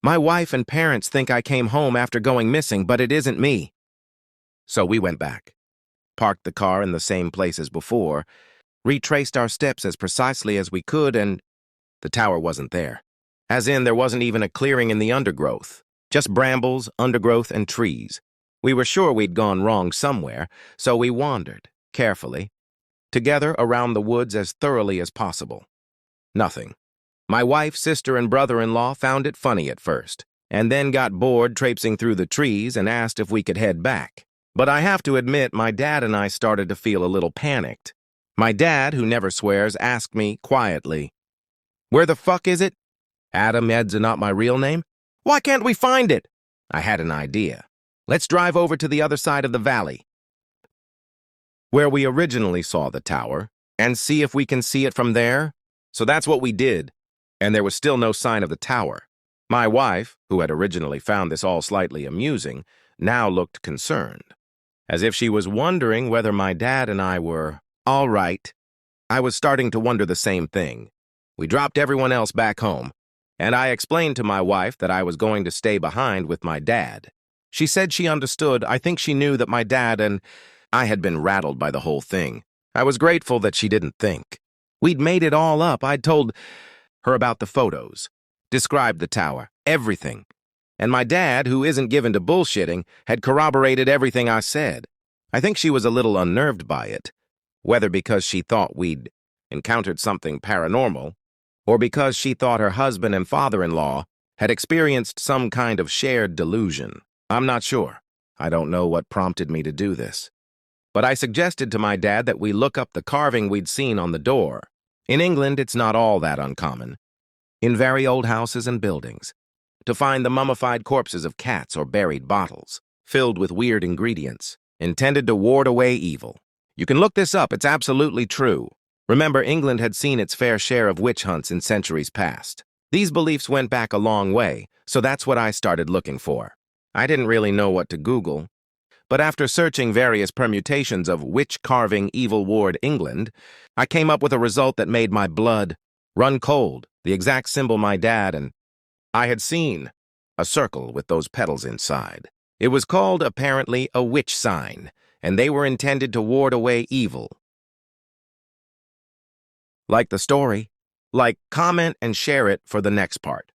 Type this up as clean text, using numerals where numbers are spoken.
My wife and parents think I came home after going missing, but it isn't me. So we went back, parked the car in the same place as before, retraced our steps as precisely as we could, and the tower wasn't there. As in, there wasn't even a clearing in the undergrowth. Just brambles, undergrowth, and trees. We were sure we'd gone wrong somewhere, so we wandered, carefully, together around the woods as thoroughly as possible. Nothing. My wife, sister, and brother-in-law found it funny at first, and then got bored traipsing through the trees and asked if we could head back. But I have to admit, my dad and I started to feel a little panicked. My dad, who never swears, asked me quietly, "Where the fuck is it?" Adam Ed's not my real name? Why can't we find it? I had an idea. Let's drive over to the other side of the valley, where we originally saw the tower, and see if we can see it from there. So that's what we did, and there was still no sign of the tower. My wife, who had originally found this all slightly amusing, now looked concerned, as if she was wondering whether my dad and I were all right. I was starting to wonder the same thing. We dropped everyone else back home, and I explained to my wife that I was going to stay behind with my dad. She said she understood. I think she knew that my dad and I had been rattled by the whole thing. I was grateful that she didn't think. We'd made it all up. I'd told her about the photos, described the tower, everything. And my dad, who isn't given to bullshitting, had corroborated everything I said. I think she was a little unnerved by it, whether because she thought we'd encountered something paranormal, or because she thought her husband and father-in-law had experienced some kind of shared delusion. I'm not sure. I don't know what prompted me to do this. But I suggested to my dad that we look up the carving we'd seen on the door. In England, it's not all that uncommon, in very old houses and buildings, to find the mummified corpses of cats or buried bottles, filled with weird ingredients, intended to ward away evil. You can look this up, it's absolutely true. Remember, England had seen its fair share of witch hunts in centuries past. These beliefs went back a long way, so that's what I started looking for. I didn't really know what to Google, but after searching various permutations of witch carving evil ward England, I came up with a result that made my blood run cold, the exact symbol my dad and I had seen, a circle with those petals inside. It was called, apparently, a witch sign, and they were intended to ward away evil. Like the story? Like, comment, and share it for the next part.